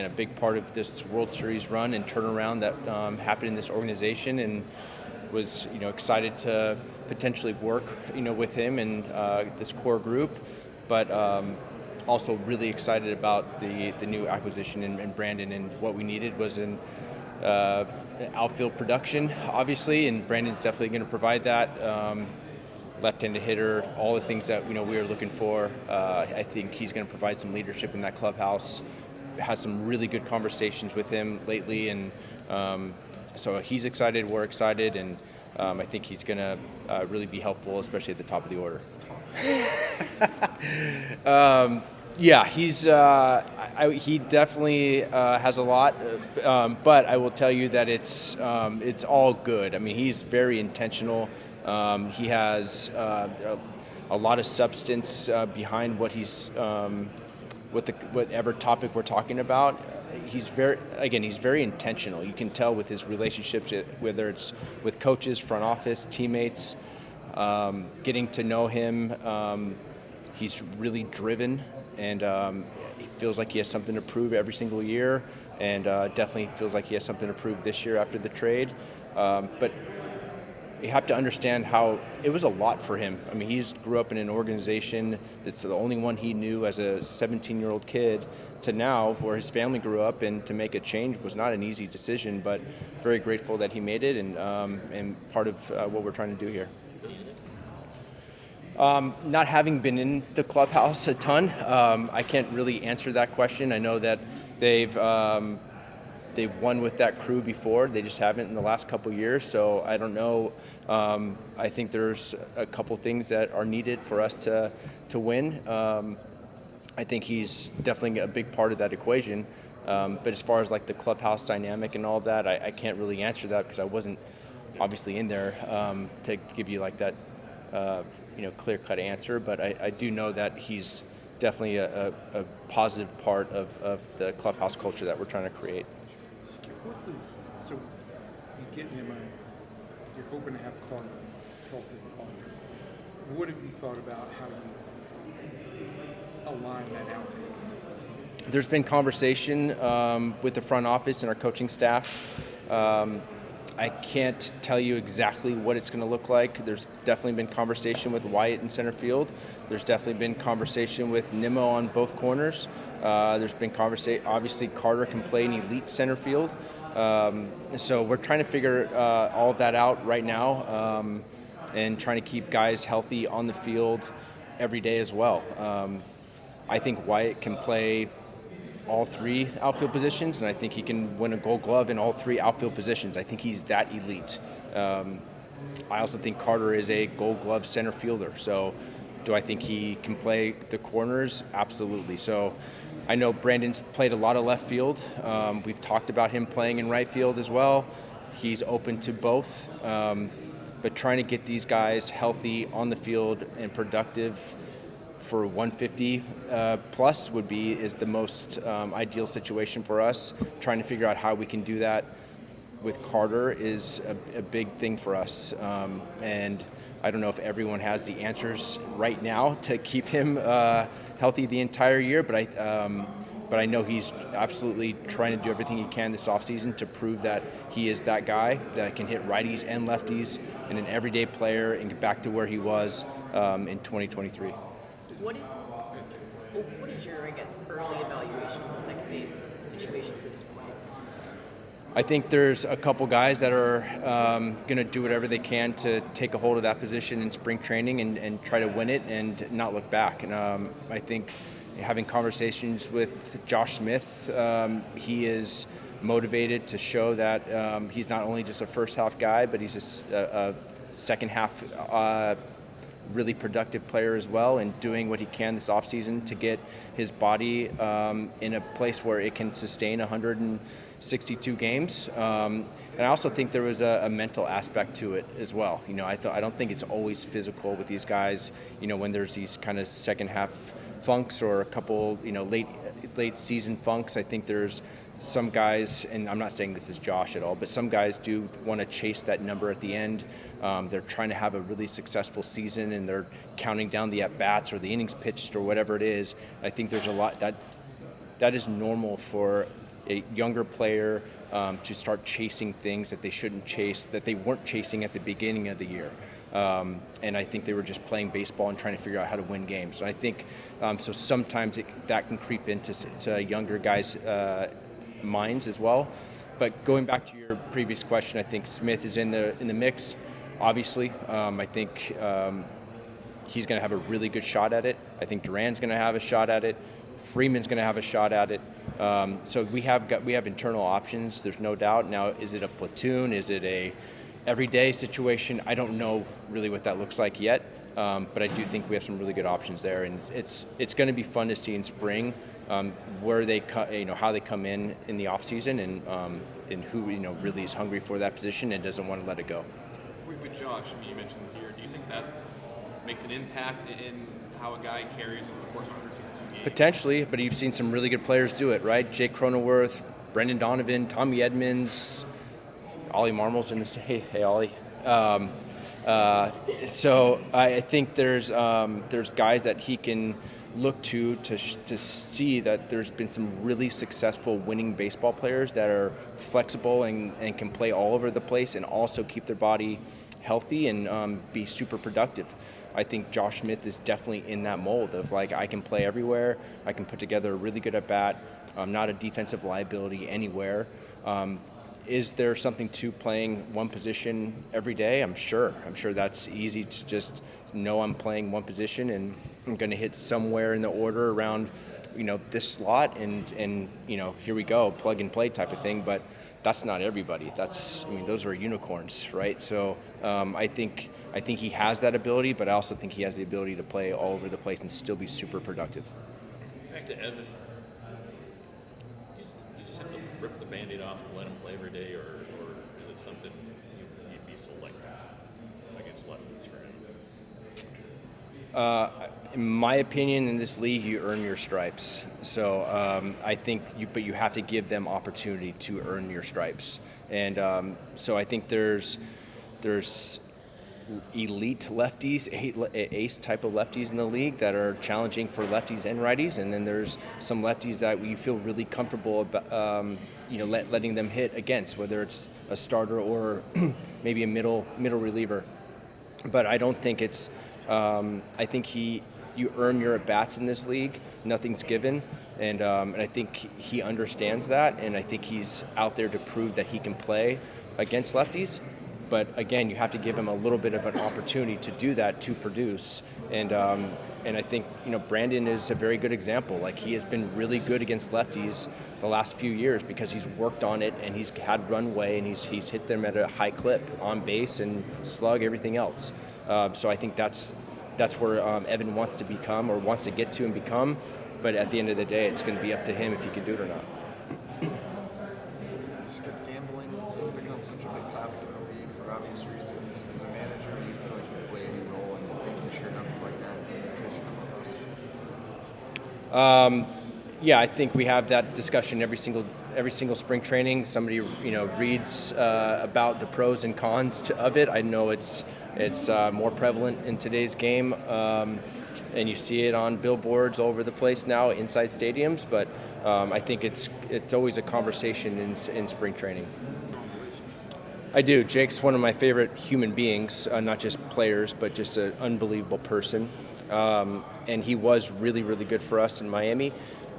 again, a big part of this World Series run and turnaround that happened in this organization, and was excited to potentially work with him and this core group, but also really excited about the new acquisition in Brandon, and what we needed was an outfield production, obviously, and Brandon's definitely going to provide that. Left-handed hitter, all the things that we were looking for. I think he's going to provide some leadership in that clubhouse. Had some really good conversations with him lately, and so he's excited, we're excited, and I think he's going to really be helpful, especially at the top of the order. Yeah, he definitely has a lot, but I will tell you that it's all good. I mean, he's very intentional. He has a lot of substance behind what he's whatever topic we're talking about. He's very intentional. You can tell with his relationships, whether it's with coaches, front office, teammates, getting to know him. He's really driven, and he feels like he has something to prove every single year, and definitely feels like he has something to prove this year after the trade. But you have to understand how it was a lot for him. I mean, he grew up in an organization that's the only one he knew as a 17-year-old kid, to now where his family grew up, and to make a change was not an easy decision, but very grateful that he made it, and part of what we're trying to do here. Not having been in the clubhouse a ton, I can't really answer that question. I know that they've won with that crew before. They just haven't in the last couple years, so I don't know. I think there's a couple things that are needed for us to win. I think he's definitely a big part of that equation. But as far as like the clubhouse dynamic and all that, I can't really answer that because I wasn't obviously in there to give you like that clear-cut answer. But I do know that he's definitely a positive part of the clubhouse culture that we're trying to create. So you get him, you're hoping to have Carter healthy longer. What have you thought about how you align that outfield? There's been conversation with the front office and our coaching staff. I can't tell you exactly what it's going to look like. There's definitely been conversation with Wyatt in center field. There's definitely been conversation with Nimmo on both corners. There's been conversation. Obviously, Carter can play in elite center field. So we're trying to figure all of that out right now, and trying to keep guys healthy on the field every day as well. I think Wyatt can play all three outfield positions, and I think he can win a Gold Glove in all three outfield positions. I think he's that elite. I also think Carter is a Gold Glove center fielder. So do I think he can play the corners? Absolutely. So I know Brandon's played a lot of left field. We've talked about him playing in right field as well. He's open to both. But trying to get these guys healthy on the field and productive for 150 plus is the most ideal situation for us. Trying to figure out how we can do that with Carter is a big thing for us. And I don't know if everyone has the answers right now to keep him healthy the entire year, but I know he's absolutely trying to do everything he can this offseason to prove that he is that guy that can hit righties and lefties, and an everyday player, and get back to where he was in 2023. What is your, early evaluation of the second base situation to this point? I think there's a couple guys that are going to do whatever they can to take a hold of that position in spring training and try to win it and not look back. And I think having conversations with Josh Smith, he is motivated to show that he's not only just a first half guy, but he's a second half really productive player as well, and doing what he can this offseason to get his body in a place where it can sustain 162 games. And I also think there was a mental aspect to it as well. I don't think it's always physical with these guys. When there's these kind of second half funks or a couple, late season funks, I think there's some guys, and I'm not saying this is Josh at all, but some guys do want to chase that number at the end. They're trying to have a really successful season, and they're counting down the at-bats or the innings pitched or whatever it is. I think there's a lot that is normal for a younger player to start chasing things that they shouldn't chase, that they weren't chasing at the beginning of the year. And I think they were just playing baseball and trying to figure out how to win games. And I think so sometimes that can creep into younger guys' minds as well. But going back to your previous question, I think Smith is in the mix. Obviously, I think he's going to have a really good shot at it. I think Duran's going to have a shot at it. Freeman's going to have a shot at it. So we have internal options. There's no doubt. Now, is it a platoon? Is it a everyday situation? I don't know really what that looks like yet. But I do think we have some really good options there, and it's going to be fun to see in spring where they how they come in the off season, and who really is hungry for that position and doesn't want to let it go. With Josh, you mentioned this year. Do you think that makes an impact in how a guy carries over the course of 116 games? Potentially, but you've seen some really good players do it, right? Jake Cronenworth, Brendan Donovan, Tommy Edmonds, Ollie Marmol's in this. Hey, Ollie. So I think there's guys that he can look to see that there's been some really successful winning baseball players that are flexible and can play all over the place and also keep their body healthy and be super productive. I think Josh Smith is definitely in that mold of like, I can play everywhere, I can put together a really good at bat, I'm not a defensive liability anywhere. Is there something to playing one position every day? I'm sure that's easy to just know I'm playing one position and I'm going to hit somewhere in the order around, this slot and here we go, plug and play type of thing. But that's not everybody. Those are unicorns, right? So I think he has that ability, but I also think he has the ability to play all over the place and still be super productive. Back to Evan. You just have to rip the Band-Aid off and let him play every day, or is it something you'd be selective against lefties for him? In my opinion, in this league, you earn your stripes. So I think you have to give them opportunity to earn your stripes. And so I think there's elite lefties, ace type of lefties in the league that are challenging for lefties and righties, and then there's some lefties that you feel really comfortable about, letting them hit against, whether it's a starter or maybe a middle reliever. But I don't think it's. I think you earn your at bats in this league. Nothing's given, and I think he understands that, and I think he's out there to prove that he can play against lefties. But again, you have to give him a little bit of an opportunity to do that, to produce. And I think Brandon is a very good example. Like, he has been really good against lefties the last few years because he's worked on it and he's had runway and he's hit them at a high clip on base and slug, everything else. So I think that's where Evan wants to become or wants to get to and become. But at the end of the day, it's going to be up to him if he can do it or not. Skip, gambling has become such a big topic in the league for obvious reasons. As a manager, do you feel like you play any role in making sure nothing like that in the house? Yeah, I think we have that discussion every single spring training. Somebody reads about the pros and cons of it. I know it's more prevalent in today's game, and you see it on billboards all over the place now inside stadiums. But I think it's always a conversation in spring training. I do. Jake's one of my favorite human beings, not just players, but just an unbelievable person. And he was really, really good for us in Miami.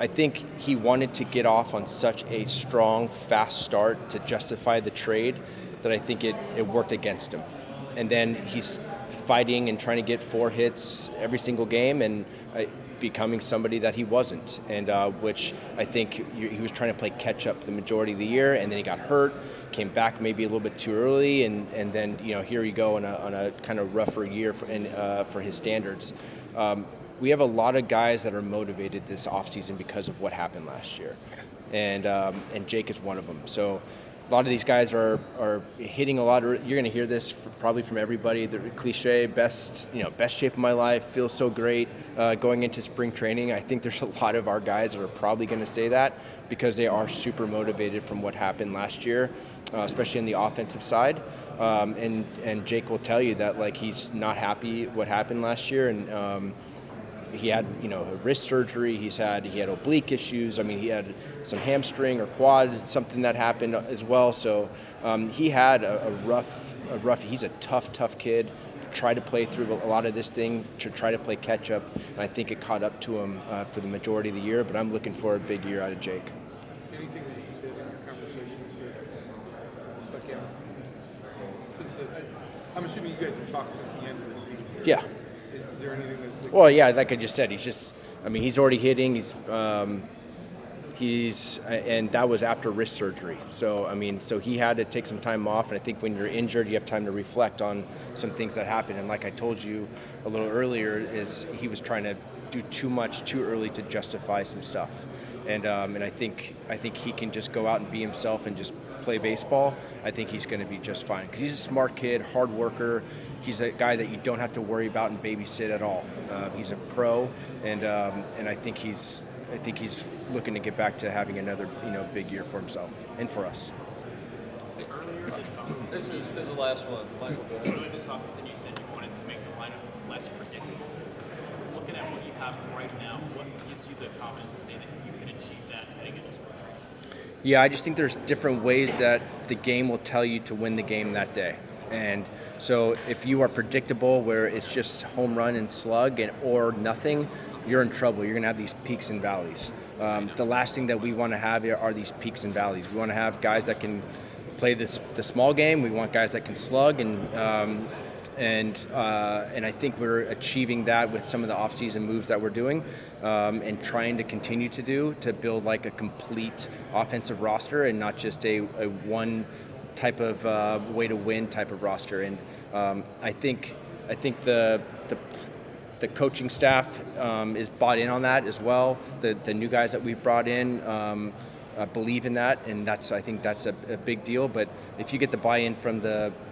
I think he wanted to get off on such a strong, fast start to justify the trade that I think it worked against him. And then he's fighting and trying to get 4 hits every single game and becoming somebody that he wasn't, and which I think he was trying to play catch up the majority of the year, and then he got hurt, came back maybe a little bit too early, and then here you go on a kind of rougher year for his standards. We have a lot of guys that are motivated this offseason because of what happened last year, and Jake is one of them. So a lot of these guys are hitting a lot of. You're going to hear this probably from everybody. The cliche, best shape of my life, feels so great going into spring training. I think there's a lot of our guys that are probably going to say that because they are super motivated from what happened last year, especially on the offensive side. And Jake will tell you that he's not happy what happened last year, and he had a wrist surgery. He had oblique issues. I mean, he had some hamstring or quad, something that happened as well. So he had a rough. He's a tough kid. Tried to play through a lot of this thing to try to play catch up, and I think it caught up to him for the majority of the year. But I'm looking for a big year out of Jake. Anything that you said in your conversations that stuck out? I'm assuming you guys have talked since the end of the season. Yeah. Is there anything that's Well, yeah, like I just said, he's already hitting. And that was after wrist surgery. So he had to take some time off. And I think when you're injured, you have time to reflect on some things that happened. And like I told you a little earlier, is he was trying to do too much too early to justify some stuff. And I think he can just go out and be himself and just play baseball. I think he's going to be just fine because he's a smart kid, hard worker. He's a guy that you don't have to worry about and babysit at all. He's a pro, and I think he's looking to get back to having another big year for himself and for us. Earlier this offseason, This is the last one. Michael, go ahead. earlier this offseason, you said you wanted to make the lineup less predictable. Looking at what you have right now, what gives you the confidence to say that you can achieve that heading into spring training? Yeah, I just think there's different ways that the game will tell you to win the game that day. And so if you are predictable where it's just home run and slug or nothing, you're in trouble. You're going to have these peaks and valleys. The last thing that we want to have are these peaks and valleys. We want to have guys that can play the small game. We want guys that can slug, and I think we're achieving that with some of the off-season moves that we're doing, and trying to continue to build like a complete offensive roster and not just a one type of way to win type of roster. And I think the coaching staff is bought in on that as well. The new guys that we've brought in believe in that, and I think that's a big deal. But if you get the buy-in from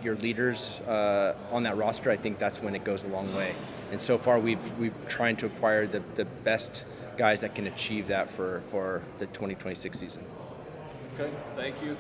your leaders on that roster, I think that's when it goes a long way. And so far, we've trying to acquire the best guys that can achieve that for the 2026 season. Okay, thank you.